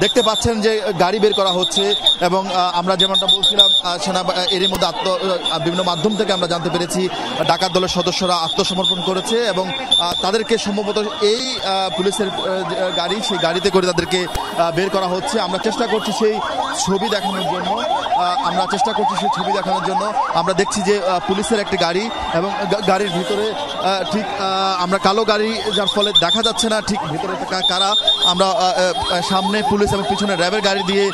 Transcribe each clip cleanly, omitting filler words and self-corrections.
দেখতে পাচ্ছেন যে গাড়ি বের করা হচ্ছে এবং আমরা যেমনটা বলছিলাম এরই মধ্যে বিভিন্ন মাধ্যম থেকে আমরা জানতে পেরেছি ডাকাত দলের সদস্যরা আত্মসমর্পণ করেছে এবং তাদেরকে সম্ভবত এই পুলিশের গাড়ি সেই গাড়িতে করে তাদেরকে বের করা হচ্ছে। আমরা চেষ্টা করছি সেই ছবি দেখানোর জন্য আমরা দেখছি যে পুলিশের একটি গাড়ি এবং গাড়ির ভিতরে ঠিক আমরা কালো গাড়ি, যার ফলে দেখা যাচ্ছে না ঠিক ভিতরে কারা। আমরা সামনে পুলিশ এবং পিছনে র্যাবের গাড়ি দিয়ে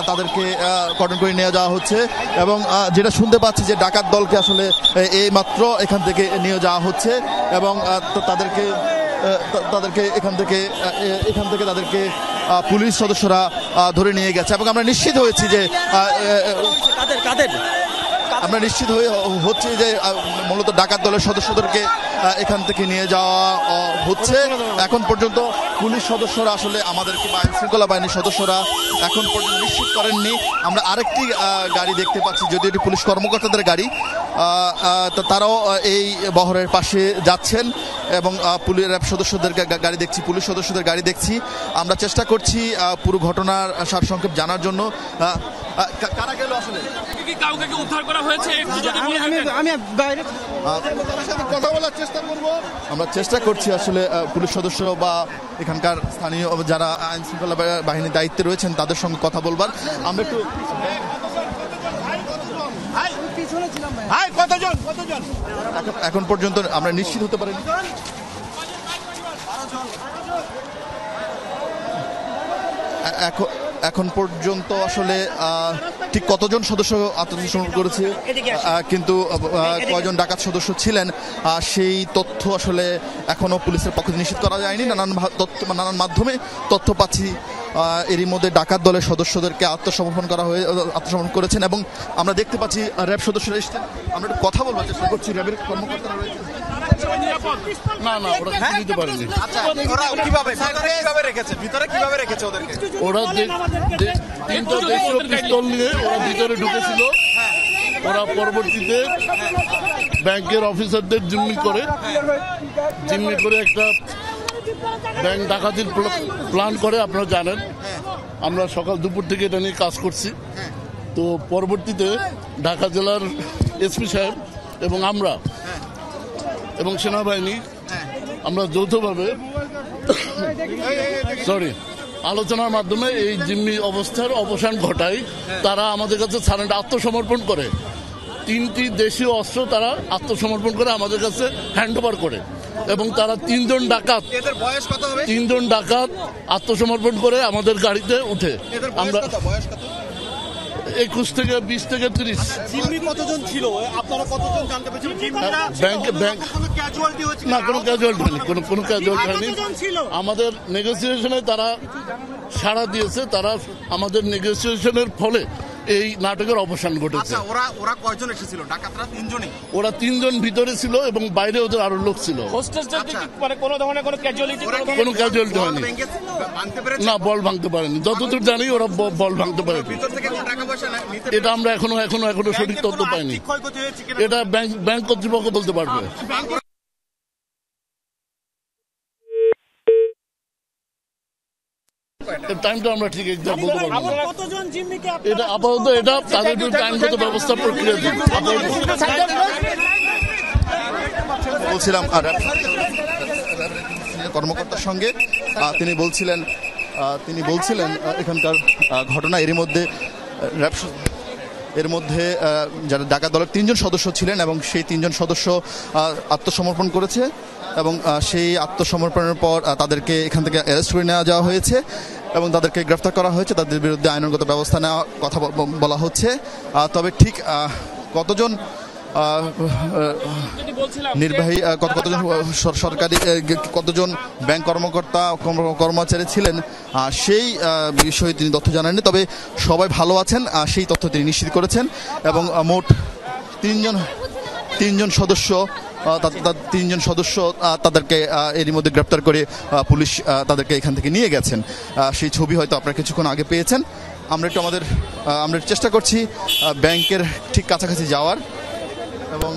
তাদেরকে কর্ডন করে নিয়ে যাওয়া হচ্ছে এবং যেটা শুনতে পাচ্ছি যে ডাকাত দলকে আসলে এই মাত্র এখান থেকে নিয়ে যাওয়া হচ্ছে এবং তাদেরকে এখান থেকে তাদেরকে পুলিশ সদস্যরা ধরে নিয়ে গেছে এবং আমরা নিশ্চিত হয়েছি যে মূলত ডাকাত দলের সদস্যদেরকে এখান থেকে নিয়ে যাওয়া হচ্ছে। এখন পর্যন্ত পুলিশ সদস্যরা আসলে আমাদেরকে বা আইন শৃঙ্খলা বাহিনীর সদস্যরা এখন পর্যন্ত নিশ্চিত করেননি। আমরা আরেকটি গাড়ি দেখতে পাচ্ছি, যদিও এটি পুলিশ কর্মকর্তাদের গাড়ি, তারাও এই বহরের পাশে যাচ্ছেন এবং র্যাব সদস্যদের গাড়ি দেখছি, পুলিশ সদস্যদের গাড়ি দেখছি। আমরা চেষ্টা করছি পুরো ঘটনার সারসংক্ষেপ জানার জন্য। কারা গেল আসলে? কাউকে উদ্ধার করা হয়েছে? আমি বাইরে কথা বলার চেষ্টা করব। আমরা চেষ্টা করছি আসলে পুলিশ সদস্য বা এখানকার স্থানীয় যারা আইন শৃঙ্খলা বাহিনীর দায়িত্বে রয়েছেন তাদের সঙ্গে কথা বলবার। আমরা একটু এখন পর্যন্ত আমরা নিশ্চিত হতে পারিনি এখন পর্যন্ত আসলে ঠিক কতজন সদস্য আত্মসমর্পণ করেছে, কিন্তু কয়জন ডাকাত সদস্য ছিলেন সেই তথ্য আসলে এখনো পুলিশের পক্ষ থেকে নিশ্চিত করা যায়নি। নানান মাধ্যমে তথ্য পাচ্ছি এরই মধ্যে ডাকাত দলের সদস্যদেরকে আত্মসমর্পণ করেছেন এবং আমরা দেখতে পাচ্ছি র্যাব সদস্যরা এসেছেন। আমরা একটু কথা বলবার চেষ্টা করছি। র্যাবের কর্মকর্তারা রয়েছে। ওরা তিনটা দেশীয় পিস্তল নিয়ে ওরা ভিতরে ঢুকেছিল। ওরা পরবর্তীতে ব্যাংকের অফিসারদের জিম্মি করে একটা ব্যাংক ডাকাতির প্ল্যান করে। আপনারা জানেন আমরা সকাল দুপুর থেকে এটা নিয়ে কাজ করছি। তো পরবর্তীতে ঢাকা জেলার এসপি সাহেব এবং আমরা এবং সেনাবাহিনী আমরা যৌথভাবে আলোচনার মাধ্যমে এই জিম্মি অবস্থার অবসান ঘটায়। তারা আমাদের কাছে আত্মসমর্পণ করে। 3টি দেশীয় অস্ত্র তারা আত্মসমর্পণ করে আমাদের কাছে হ্যান্ড ওভার করে এবং তারা 3জন ডাকাত আত্মসমর্পণ করে আমাদের গাড়িতে উঠে। আমরা 21 থেকে 20 থেকে 30। কতজন ছিল? আপনারা কতজন জানতে পেরেছেন? না, কোনো ক্যাজুয়ালিটি হয়নি, কোনো ক্যাজুয়ালিটি হয়নি। আমাদের নেগোসিয়েশনে তারা সাড়া দিয়েছে। তারা আমাদের নেগোসিয়েশনের ফলে এই নাটকের অবসান ঘটেছে। ওরা কয়জন এসেছিল? ডাকাতরা 3জনই। ওরা 3জন ভিতরে ছিল এবং বাইরে ওদের আরো লোক ছিল। কোনো ক্যাজুয়ালিটি হয়নি। না, বল ভাঙতে পারেনি। যতদূর জানি ওরা বল ভাঙতে পারেনি। এটা আমরা এখনো সঠিক তথ্য পাইনি। এটা ব্যাংক কর্তৃপক্ষ বলতে পারবে। টাইমটা আমরা ঠিক এক্সাক্ট বলতে পারবো না। এটা আপাতত এটা তাদের বিরুদ্ধে আইনগত ব্যবস্থা প্রক্রিয়া বলছিলাম কর্মকর্তার সঙ্গে। তিনি বলছিলেন এখানকার ঘটনা এর মধ্যে যারা ডাকাত দলের 3জন সদস্য ছিলেন এবং সেই 3জন সদস্য আত্মসমর্পণ করেছে এবং সেই আত্মসমর্পণের পর তাদেরকে এখান থেকে অ্যারেস্ট করে নেওয়া যাওয়া হয়েছে এবং তাদেরকে গ্রেফতার করা হয়েছে। তাদের বিরুদ্ধে আইনগত ব্যবস্থা নেওয়ার কথা বলা হচ্ছে। তবে ঠিক কতজন নির্বাহী কতজন সরকারি কতজন ব্যাংক কর্মচারী ছিলেন সেই বিষয়ে তিনি তথ্য জানাননি। তবে সবাই ভালো আছেন সেই তথ্য তিনি নিশ্চিত করেছেন এবং মোট তিনজন সদস্য তাদেরকে এরই মধ্যে গ্রেপ্তার করে পুলিশ তাদেরকে এখান থেকে নিয়ে গেছেন। সেই ছবি হয়তো আপনারা কিছুক্ষণ আগে পেয়েছেন। আমরা চেষ্টা করছি ব্যাংকের ঠিক কাছাকাছি যাওয়ার এবং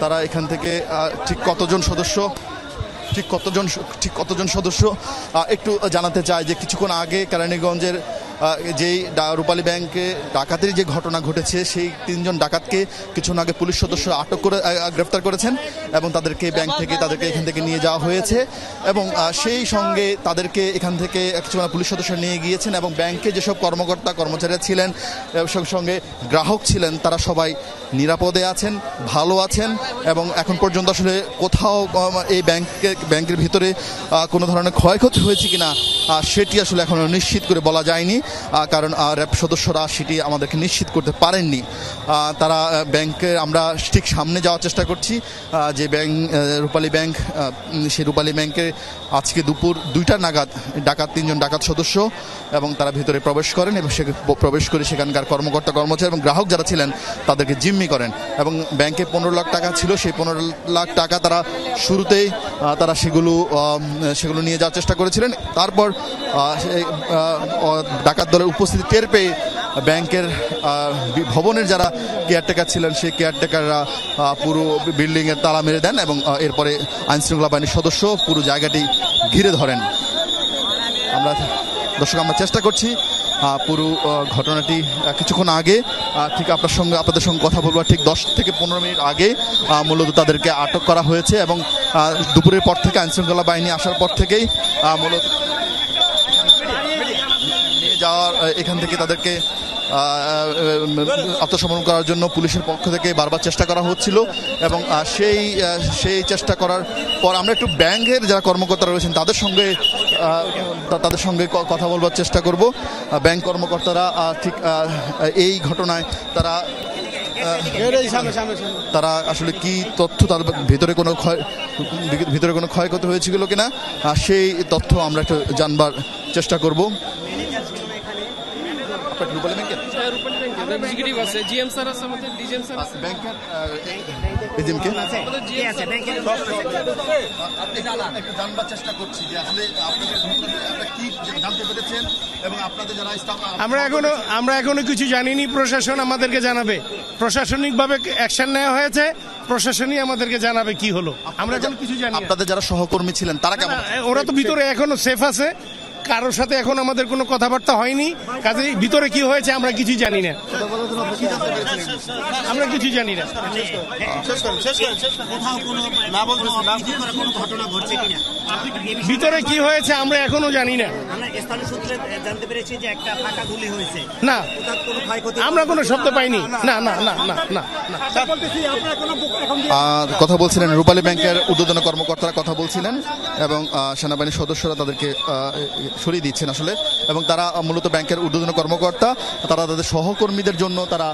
তারা এখান থেকে ঠিক কতজন সদস্য ঠিক কতজন সদস্য একটু জানাতে চাই যে কিছুক্ষণ আগে কেরানীগঞ্জের যেই রূপালী ব্যাংকে ডাকাতির যে ঘটনা ঘটেছে সেই 3 জন ডাকাতকে কিছুক্ষণ আগে পুলিশ সদস্য আটক করে গ্রেফতার করেছেন এবং তাদেরকে তাদেরকে এখান থেকে নিয়ে যাওয়া হয়েছে এবং সেই সঙ্গে তাদেরকে এখান থেকে কিছুক্ষণ পুলিশ সদস্য নিয়ে গিয়েছেন এবং ব্যাংকে যেসব কর্মকর্তা কর্মচারীরা ছিলেন সঙ্গে গ্রাহক ছিলেন তারা সবাই নিরাপদে আছেন, ভালো আছেন এবং এখন পর্যন্ত আসলে কোথাও এই ব্যাংকের ভিতরে কোনো ধরনের ক্ষয়ক্ষতি হয়েছে কিনা সেটি আসলে এখনো নিশ্চিত করে বলা যায়নি, কারণ র্যাব সদস্যরা সেটি আমাদেরকে নিশ্চিত করতে পারেননি। তারা ব্যাংকের আমরা ঠিক সামনে যাওয়ার চেষ্টা করছি যে রূপালী ব্যাংক, সেই রূপালী ব্যাংকে আজকে দুপুর 2টা নাগাদ 3 জন ডাকাত সদস্য এবং তারা ভিতরে প্রবেশ করেন এবং প্রবেশ করে সেখানকার কর্মকর্তা কর্মচারী এবং গ্রাহক যারা ছিলেন তাদেরকে জিম্মি করেন এবং ব্যাংকে 15 লাখ টাকা ছিল, সেই 15 লাখ টাকা তারা শুরুতেই তারা সেগুলো নিয়ে যাওয়ার চেষ্টা করেছিলেন। তারপর ডাকাত দলের উপস্থিতি টের পেয়ে ব্যাংকের ভবনের যারা কেয়ারটেকার ছিলেন সেই কেয়ারটেকাররা পুরো বিল্ডিংয়ের তালা মেরে দেন এবং এরপরে আইনশৃঙ্খলা বাহিনীর সদস্য পুরো জায়গাটি ঘিরে ধরেন। আমরা চেষ্টা করছি পুরো ঘটনাটি কিছুক্ষণ আগে ঠিক আপনাদের সঙ্গে কথা বলবার ঠিক 10 থেকে 15 মিনিট আগে মূলত তাদেরকে আটক করা হয়েছে এবং দুপুরের পর থেকে আইনশৃঙ্খলা বাহিনী আসার পর থেকেই মূলত নিয়ে যাওয়ার এখান থেকে তাদেরকে আত্মসমর্পণ করার জন্য পুলিশের পক্ষ থেকে বারবার চেষ্টা করা হচ্ছিল এবং সেই চেষ্টা করার পর আমরা একটু ব্যাংকের যারা কর্মকর্তারা রয়েছেন তাদের সঙ্গে কথা বলবার চেষ্টা করব। ব্যাংক কর্মকর্তারা ঠিক এই ঘটনায় তারা আসলে কি তথ্য, তাদের ভিতরে কোনো ক্ষয়ক্ষতি হয়েছিল কিনা সেই তথ্য আমরা একটু জানবার চেষ্টা করব। আমরা এখনো কিছু জানিনি, প্রশাসন আমাদেরকে জানাবে। প্রশাসনিকভাবে অ্যাকশন নেওয়া হয়েছে, প্রশাসনই আমাদেরকে জানাবে কি হলো। আমরা এখন কিছু জানি। আপনাদের যারা সহকর্মী ছিলেন তারা কেমন? ওরা তো ভিতরে এখনো সেফ আছে, কারোর সাথে এখন আমাদের কোনো কথাবার্তা হয়নি, কাজে ভিতরে কি হয়েছে আমরা কিছু জানি না। ভিতরে কি হয়েছে আমরা এখনো জানি না। না, আমরা কোনো শব্দ পাইনি। না না না না না। কথা বলছিলেন রূপালী ব্যাংকের ঊর্ধ্বতন কর্মকর্তারা কথা বলছিলেন এবং সেনাবাহিনীর সদস্যরা তাদেরকে সরিয়ে দিচ্ছেন আসলে, এবং তারা মূলত ব্যাংকের ঊর্ধ্বতন কর্মকর্তা তারা তাদের সহকর্মীদের জন্য তারা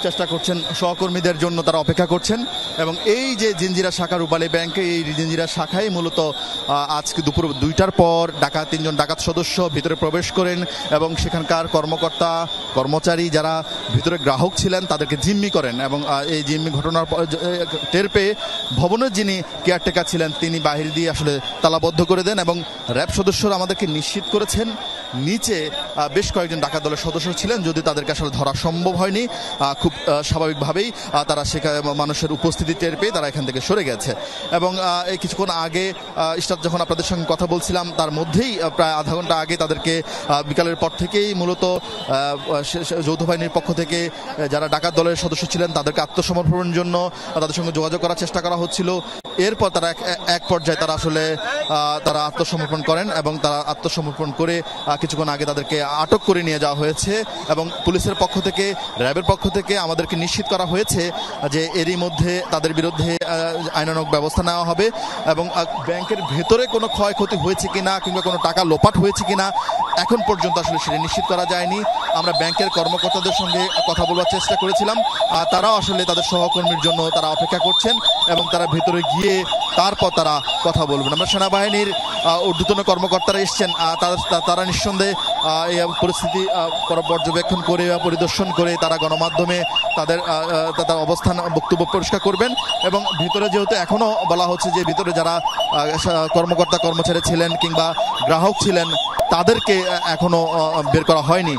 চেষ্টা করছেন, সহকর্মীদের জন্য তারা অপেক্ষা করছেন এবং এই যে জিঞ্জিরা শাখা রূপালী ব্যাংকে, এই জিঞ্জিরা শাখায় মূলত আজকে দুপুর 2টার পর 3 জন ডাকাত সদস্য ভিতরে প্রবেশ করেন এবং সেখানকার কর্মকর্তা কর্মচারী যারা ভিতরে গ্রাহক ছিলেন তাদেরকে জিম্মি করেন এবং এই জিম্মি ঘটনার টের পেয়ে ভবনের যিনি কেয়ারটেকার ছিলেন তিনি বাহির দিয়ে আসলে তালাবদ্ধ করে দেন এবং র্যাব সদস্যরা আমাদেরকে নিশ্চিত করেছেন নিচে বেশ কয়েকজন ডাকাত দলের সদস্য ছিলেন, যদি তাদেরকে আসলে ধরা সম্ভব হয়নি। খুব স্বাভাবিকভাবেই তারা সেখানে মানুষের উপস্থিতি টের পেয়ে তারা এখান থেকে সরে গেছে এবং এই কিছুক্ষণ আগে যখন আপনাদের সঙ্গে কথা বলছিলাম তার মধ্যেই প্রায় আধা ঘন্টা আগে তাদেরকে বিকালের পর থেকেই মূলত যৌথ বাহিনীর পক্ষ থেকে যারা ডাকাত দলের সদস্য ছিলেন তাদেরকে আত্মসমর্পণের জন্য তাদের সঙ্গে যোগাযোগ করার চেষ্টা করা হচ্ছিল। এরপর তারা এক পর্যায়ে তারা আত্মসমর্পণ করেন এবং তারা আত্মসমর্পণ করে কিছুক্ষণ আগে তাদেরকে আটক করে নিয়ে যাওয়া হয়েছে এবং পুলিশের পক্ষ থেকে, র্যাবের পক্ষ থেকে আমাদেরকে নিশ্চিত করা হয়েছে যে এরই মধ্যে তাদের বিরুদ্ধে আইনানুগ ব্যবস্থা নেওয়া হবে এবং ব্যাংকের ভেতরে কোনো ক্ষয়ক্ষতি হয়েছে কিনা কিংবা কোনো টাকা লোপাট হয়েছে কিনা এখন পর্যন্ত আসলে সেটা নিশ্চিত করা যায়নি। আমরা ব্যাংকের কর্মকর্তাদের সঙ্গে কথা বলবার চেষ্টা করেছিলাম, তারাও আসলে তাদের সহকর্মীর জন্য তারা অপেক্ষা করছেন এবং তারা ভেতরে গিয়ে তারপর তারা কথা বলবেন। আমরা সেনাবাহিনীর ঊর্ধ্বতন কর্মকর্তারা এসছেন, তারা নিঃসন্দেহে এই পরিস্থিতি পর্যবেক্ষণ করে বা পরিদর্শন করে তারা গণমাধ্যমে তাদের অবস্থান বক্তব্য পরিষ্কার করবেন এবং ভিতরে যেহেতু এখনো বলা হচ্ছে যে ভিতরে যারা কর্মকর্তা কর্মচারী ছিলেন কিংবা গ্রাহক ছিলেন তাদেরকে এখনো বের করা হয়নি।